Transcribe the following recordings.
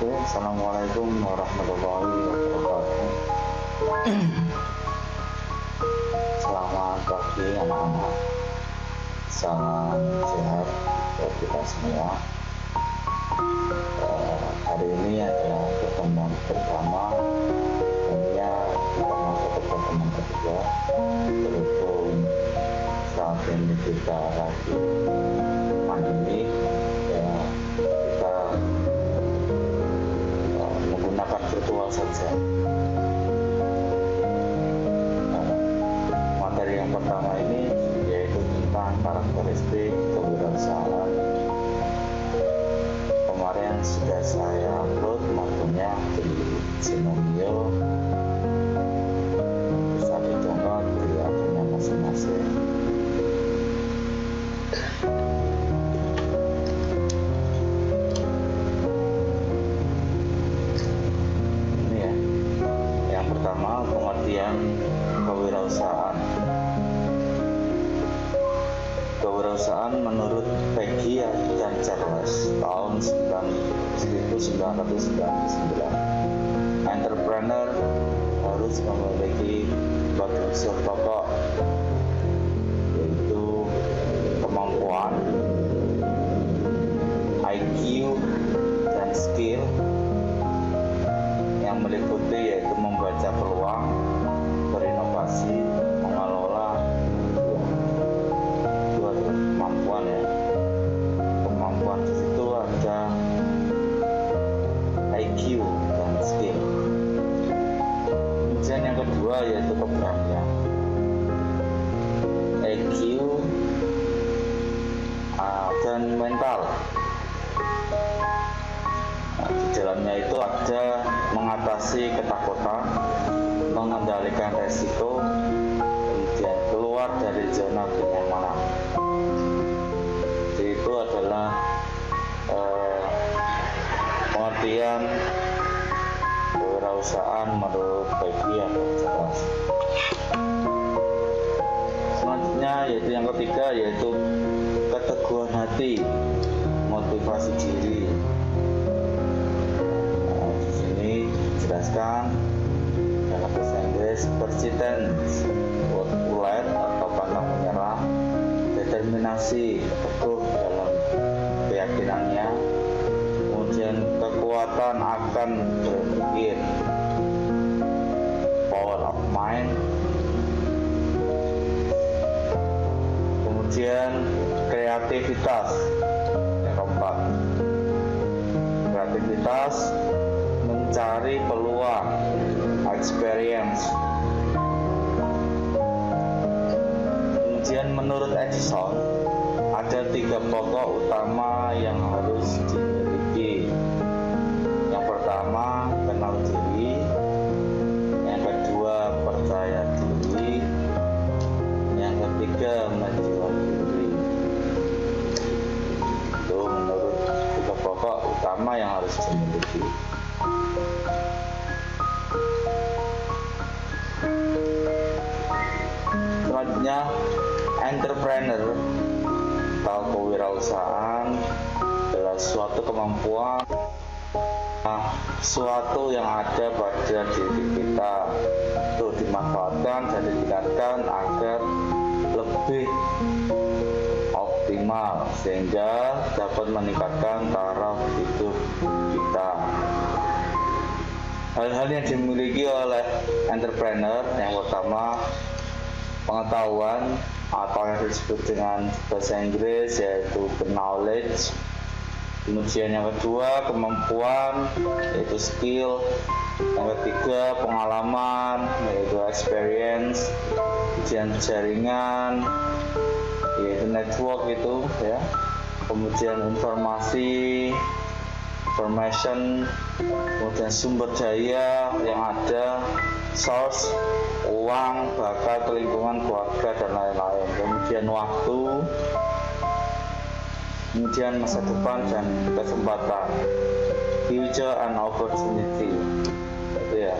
Oke, Assalamualaikum warahmatullahi wabarakatuh. Selamat pagi anak-anak. Salam sehat buat kita semua. Hari ini adalah pertemuan pertama, tentunya kita masuk ke pertemuan kedua. Berhubung saat ini kita lagi pandemi, ya kita menggunakan virtual saja. Materi yang pertama ini yaitu tentang karakteristik kewirausahaan. Kemarin sudah saya upload materinya di Sinomio, bisa didownload di akunnya masing-masing. Ini ya, yang pertama pengertian kewirausahaan. Kewirausahaan menurut Peggy dan Charles tahun 1999, entrepreneur harus memiliki 4 unsur pokok, yaitu kemampuan, IQ, dan skill, yang meliputi yaitu membaca peluang, berinovasi, mengelola kemampuan ya. Kemampuan di situ ada IQ dan skill. Kemudian yang kedua yaitu keberanian. IQ dan mental. Di dalamnya itu ada mengatasi ketakutan, mengendalikan resiko, kemudian keluar dari zona kenyamanan. Itu adalah pengertian kewirausahaan menurut Peggy dan Charles. Selanjutnya yaitu yang ketiga yaitu keteguhan hati, motivasi diri. Di sini dijelaskan dalam bahasa Inggris persistence, ulet atau pantang menyerah, determinasi, teguh dalam keyakinannya, kemudian kekuatan akan berpikir, power of mind, kemudian kreativitas. Yang keempat, kreativitas mencari peluang, experience. Kemudian menurut Edison ada 3 pokok utama yang harus dimiliki. Yang pertama kenal diri, yang kedua percaya diri, yang ketiga menjual diri. Itu menurut 3 pokok utama yang harus dimiliki. Selanjutnya entrepreneur atau kewirausahaan adalah suatu kemampuan, suatu yang ada pada diri kita untuk dimanfaatkan dan ditingkatkan agar lebih optimal sehingga dapat meningkatkan taraf hidup kita. Hal-hal yang dimiliki oleh entrepreneur yang pertama pengetahuan atau yang disebut dengan bahasa Inggris yaitu knowledge. Kemudian yang kedua kemampuan yaitu skill. Yang ketiga pengalaman yaitu experience. Kemudian jaringan yaitu network itu ya. Kemudian information, kemudian sumber daya yang ada, source, uang, bakat, lingkungan, keluarga, dan lain-lain. Kemudian waktu, kemudian masa depan dan kesempatan, future and opportunity. Itu ya,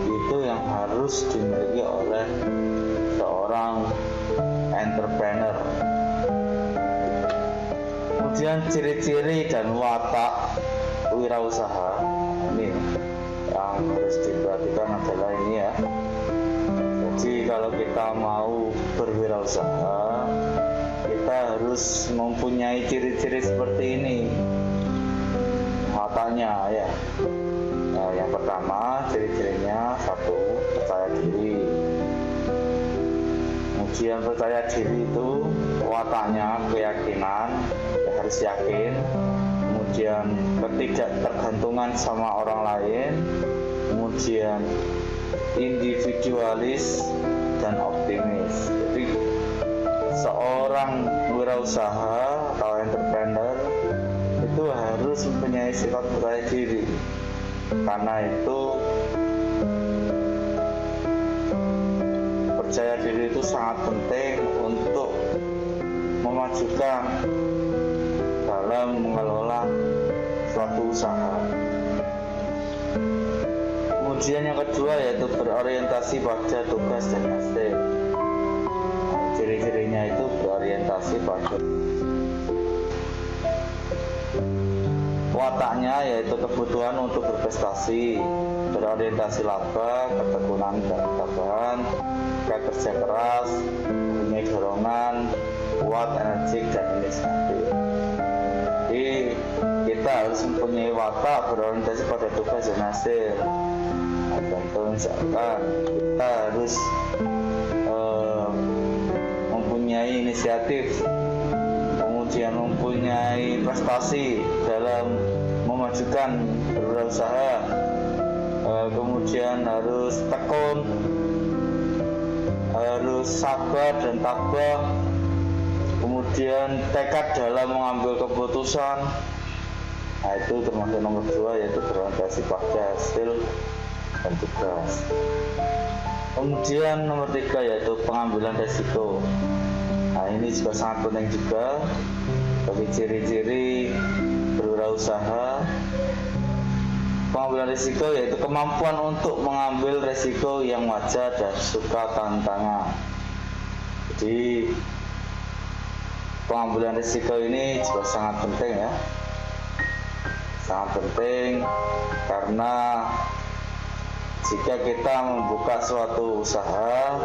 itu yang harus dimiliki oleh seorang entrepreneur. Kemudian ciri-ciri dan watak wirausaha ini yang harus diperhatikan adalah ini ya. Jadi kalau kita mau berwirausaha, kita harus mempunyai ciri-ciri seperti ini. Hatanya ya. Nah, yang pertama ciri-cirinya, satu, percaya diri. Kemudian percaya diri itu wataknya keyakinan, ya harus yakin. Kemudian ketidaktergantungan sama orang lain. Kemudian individualis dan optimis. Jadi seorang wirausaha atau entrepreneur itu harus mempunyai sifat percaya diri. Karena itu percaya diri itu sangat penting untuk memajukan dalam mengelola suatu usaha. Kemudian yang kedua yaitu berorientasi pada tugas dan hasil. Ciri-cirinya itu berorientasi pada wataknya yaitu kebutuhan untuk berprestasi, berorientasi laba, ketekunan dan ketabahan, kerja keras, punya dorongan, kuat, energik dan inisiatif. Jadi kita harus mempunyai watak berorientasi pada tugas dan hasil. Contoh misalkan kita harus mempunyai inisiatif, kemudian mempunyai prestasi dalam memajukan berwirausaha, kemudian harus tekun, harus sabar dan tabah, kemudian tekad dalam mengambil keputusan. Nah itu termasuk nomor 2 yaitu berorientasi pada hasil dan tugas. Kemudian nomor 3 yaitu pengambilan resiko. Nah ini juga sangat penting juga bagi ciri-ciri berwirausaha. Pengambilan risiko yaitu kemampuan untuk mengambil risiko yang wajar dan suka tantangan. Jadi pengambilan risiko ini juga sangat penting ya. Sangat penting karena jika kita membuka suatu usaha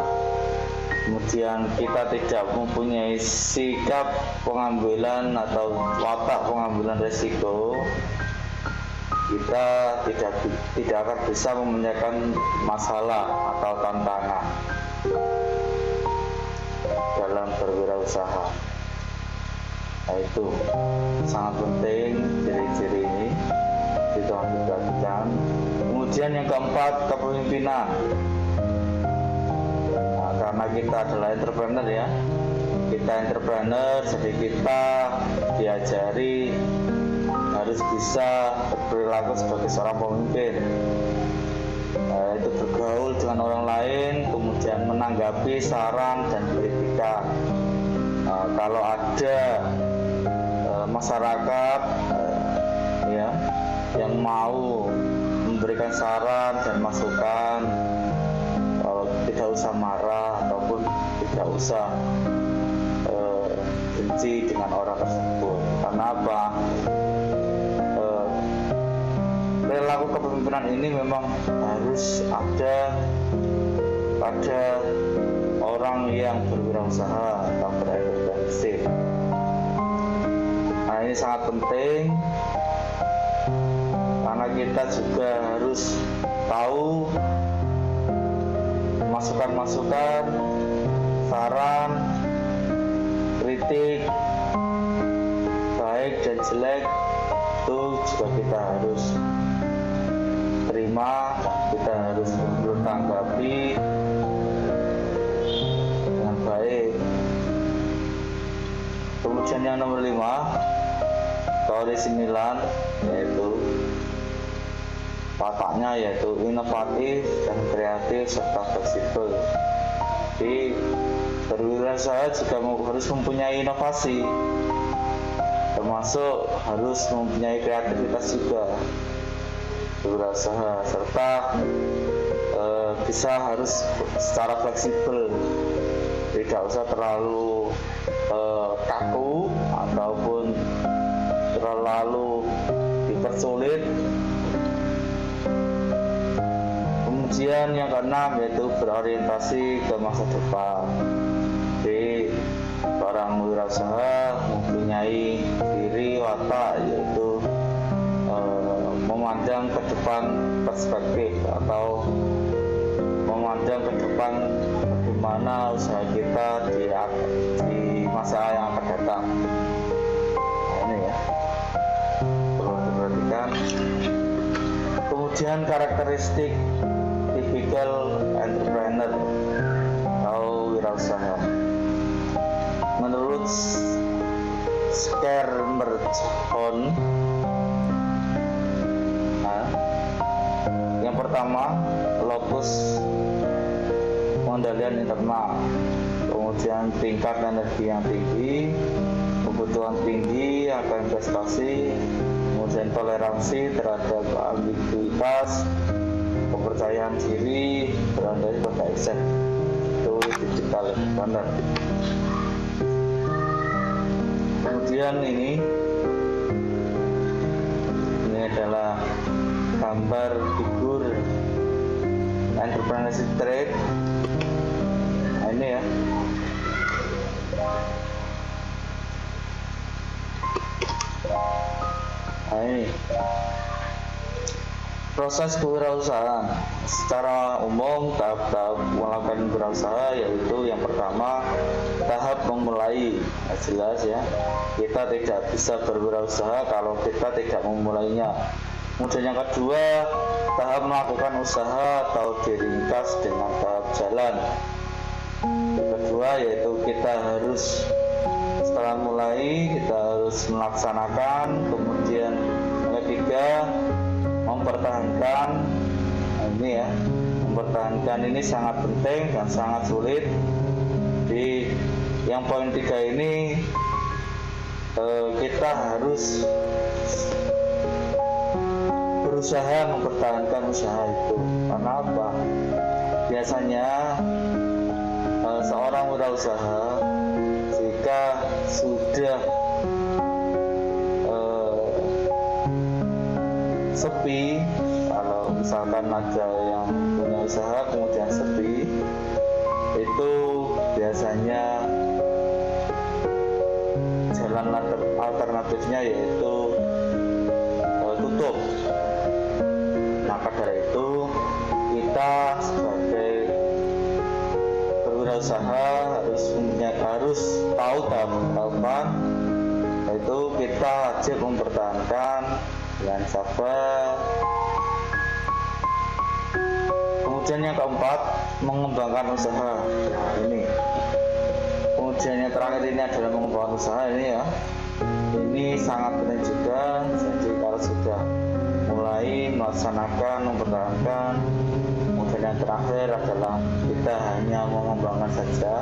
kemudian kita tidak mempunyai sikap pengambilan atau watak pengambilan risiko, kita tidak akan bisa menyelesaikan masalah atau tantangan dalam berwirausaha. Nah itu sangat penting ciri-ciri ini kita perhatikan. Kemudian yang keempat, kepemimpinan. Nah, karena kita adalah entrepreneur ya, kita entrepreneur, jadi kita diajari harus bisa berperilaku sebagai seorang pemimpin. Itu bergaul dengan orang lain, kemudian menanggapi saran dan kritikan. Kalau ada masyarakat ya yang mau memberikan saran dan masukan, tidak usah marah ataupun tidak usah benci dengan orang tersebut. Karena apa? Perilaku kepemimpinan ini memang harus ada pada orang yang berwirausaha atau berorganisasi. Nah ini sangat penting karena kita juga harus tahu masukan-masukan, saran, kritik, baik dan jelek itu juga kita harus terima, kita harus bertanggapi dengan baik. Kemudian yang nomor 5, teori 9 yaitu wataknya yaitu inovatif dan kreatif serta fleksibel. Jadi berwirausaha juga harus mempunyai inovasi, termasuk harus mempunyai kreativitas juga berwirausaha, serta bisa harus secara fleksibel, tidak usah terlalu kaku ataupun terlalu dipersulit. Kemudian yang keenam yaitu berorientasi ke masa depan. Jadi seorang wirausaha mempunyai diri watak yaitu memandang ke depan perspektif atau memandang ke depan bagaimana usaha kita di masa yang akan datang. Nah, ini ya perlu diperhatikan. Kemudian karakteristik tipikal entrepreneur atau wirausaha. Menurut Scammerdhorn, yang pertama lokus pengendalian internal, kemudian tingkat energi yang tinggi, kebutuhan tinggi akan investasi, kemudian toleransi terhadap ambiguitas, kepercayaan diri, berandai pada aset. Itu digital entrepreneur. Kemudian ini adalah gambar figur entrepreneurship trait. Nah, ini ya. Nah, ini proses kewirausahaan. Secara umum tahap-tahap melakukan wirausaha yaitu yang pertama tahap memulai. Nah, jelas ya, kita tidak bisa berwirausaha kalau kita tidak memulainya. Kemudian yang kedua tahap melakukan usaha atau diringkas dengan tahap jalan. Yang kedua yaitu kita harus setelah mulai kita harus melaksanakan. Kemudian yang ketiga mempertahankan. Nah, ini ya, mempertahankan ini sangat penting dan sangat sulit. Di yang poin 3 ini kita harus berusaha mempertahankan usaha itu. Karena apa? Biasanya seorang wirausaha jika sudah sepi, kalau misalkan ada yang punya usaha kemudian sepi, itu biasanya jalan alternatifnya yaitu tutup. Maka dari itu kita sebagai berwirausaha harus tahu tahapan, yaitu kita wajib mempertahankan dengan sabar. Kemudian yang keempat mengembangkan usaha. Nah, ini kemudian yang terakhir ini adalah mengembangkan usaha. Ini ya, ini sangat penting juga. Jadi kalau sudah mulai melaksanakan, mempertahankan, kemudian yang terakhir adalah kita hanya mengembangkan saja.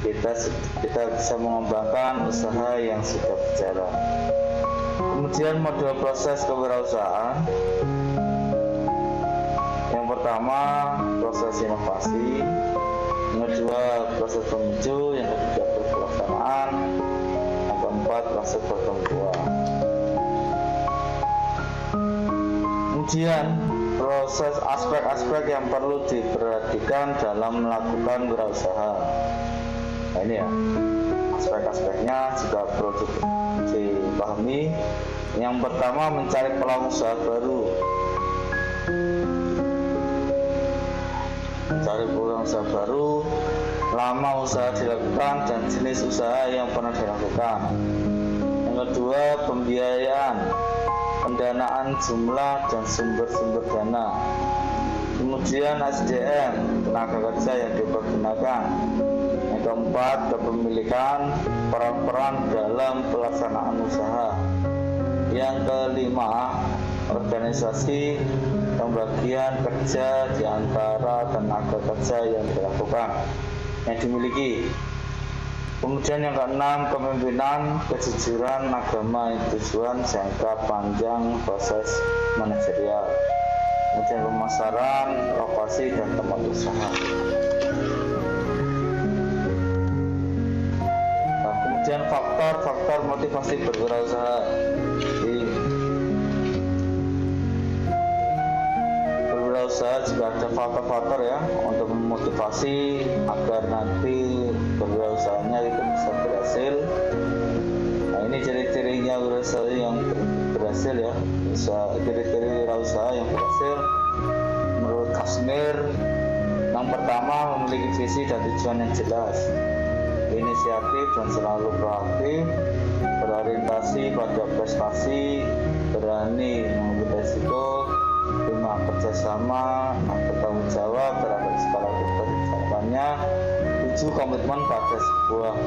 Kita bisa mengembangkan usaha yang sudah berjalan. Kemudian model proses kewirausahaan. Yang pertama proses inovasi, yang kedua proses pemicu, yang ketiga proses pelaksanaan, yang keempat proses potong buah. Kemudian proses aspek-aspek yang perlu diperhatikan dalam melakukan wirausaha. Nah, ini ya, aspek-aspeknya juga perlu dipahami. Yang pertama mencari peluang usaha baru. Mencari peluang usaha baru, lama usaha dilakukan dan jenis usaha yang pernah dilakukan. Yang kedua pembiayaan, pendanaan jumlah dan sumber-sumber dana. Kemudian SDM, tenaga kerja yang dipergunakan. Yang keempat kepemilikan, peran-peran dalam pelaksanaan usaha. Yang kelima organisasi pembagian kerja di antara tenaga kerja yang dilakukan, yang dimiliki. Kemudian yang keenam kepemimpinan, kejujuran, agama, tujuan jangka panjang, proses manajerial. Kemudian pemasaran, lokasi dan tempat usaha. Nah, kemudian faktor motivasi berwirausaha. Jadi berwirausaha juga ada faktor-faktor ya untuk memotivasi agar nanti berwirausahanya itu bisa berhasil. Nah, ini ciri-cirinya wirausaha yang berhasil ya, ciri-ciri wirausaha yang berhasil menurut Kashmir. Yang pertama, memiliki visi dan tujuan yang jelas, inisiatif dan selalu proaktif, berorientasi pada prestasi, berani mengambil resiko, terima kerjasama, bertanggung jawab terhadap segala kebijakannya, 7 komitmen pada sebuah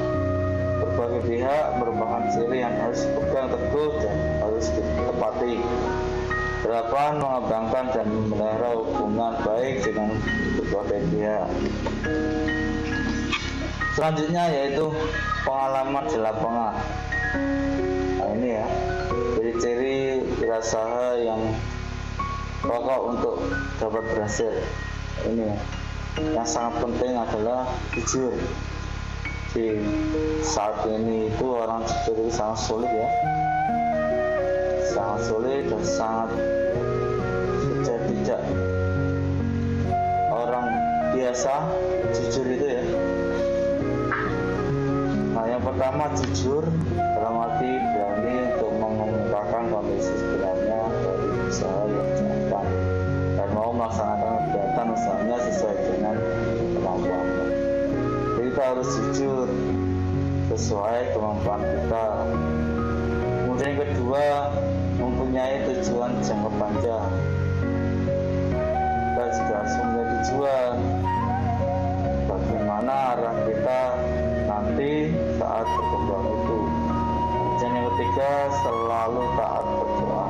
berbagai pihak merupakan ciri yang harus dipegang teguh dan harus ditepati. 8. Mengembangkan dan memelihara hubungan baik dengan berbagai pihak. Selanjutnya yaitu pengalaman di lapangan. Nah ini ya, ciri-ciri wirausaha yang pokok untuk dapat berhasil. Ini ya, yang sangat penting adalah jujur. Di saat ini itu orang jujur itu sangat sulit ya, sangat sulit dan sangat tidak orang biasa jujur itu ya. Nah yang pertama jujur dalam arti berani untuk mengungkapkan kondisi sebenarnya dari usaha yang dijalankan dan mau melaksanakan kegiatan usahanya sesuai dengan kemampuannya. Jadi kita harus jujur sesuai kemampuan kita. Kemudian yang kedua, mempunyai tujuan jangka panjang. Kita juga harus mempunyai tujuan bagaimana arah kita nanti saat berkembang itu. Dan yang ketiga, selalu taat berdoa.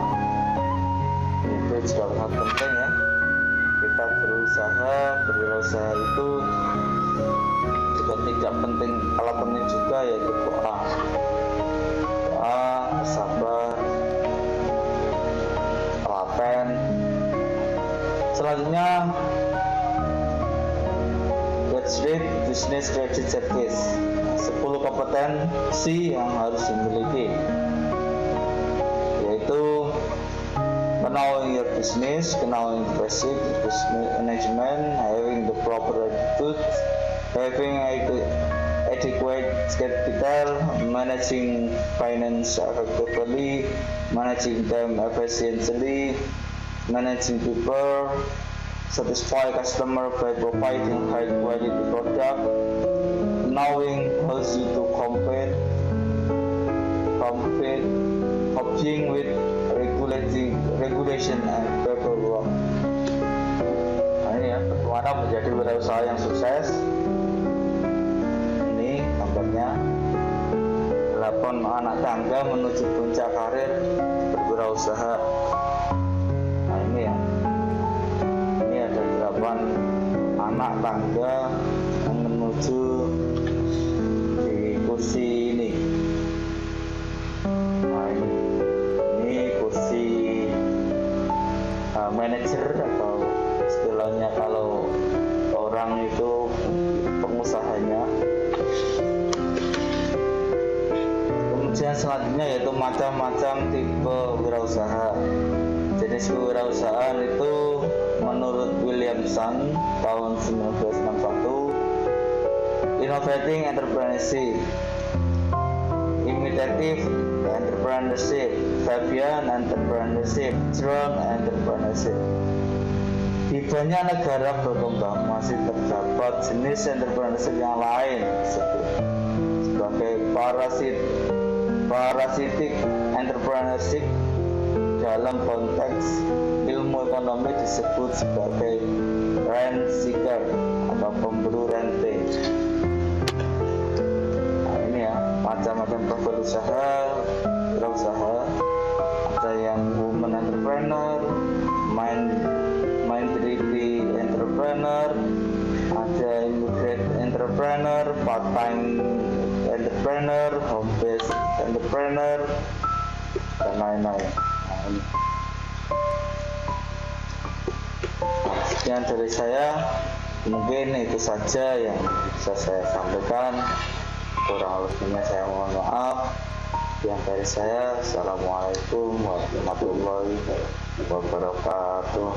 Itu juga sangat penting ya. Kita berwirausaha itu juga tidak penting, kalau penting juga yaitu doa, sabar, telaten. Selanjutnya Website Business Credit Service, 10 kompetensi yang harus dimiliki, yaitu knowing your business, knowing basic business management, having the proper attitude, having adequate capital, managing finance effectively, managing them efficiently, managing people, satisfy customer by providing high quality product, knowing how to compete, coping with regulation and paperwork. Nah ini ya, bagaimana menjadi wirausaha yang sukses. Ini gambarnya 8 anak tangga menuju puncak karir berwirausaha. Nah ini ya, ini ada 8 anak tangga yang menuju di kursi ini. Nah ini kursi manajer atau istilahnya kalau orang itu pengusahanya. Kemudian selanjutnya yaitu macam-macam tipe wirausaha. Jenis kewirausahaan itu menurut Williamson tahun 1961, innovating entrepreneurship, imitative entrepreneurship, Fabian entrepreneurship, drone entrepreneurship. Di banyak negara berkembang masih terdapat jenis entrepreneurship yang lain disebut sebagai parasitic entrepreneurship. Dalam konteks ilmu ekonomi disebut sebagai rent seeker atau pemburu rente. Nah ini ya, macam-macam profil wirausaha. Ada yang woman entrepreneur, minority entrepreneur, ada immigrant entrepreneur, part-time entrepreneur, home-based entrepreneur, dan lain-lain. Sekian dari saya, mungkin itu saja yang bisa saya sampaikan. Kurang lebihnya saya mohon maaf. Yang dari saya, assalamualaikum warahmatullahi wabarakatuh.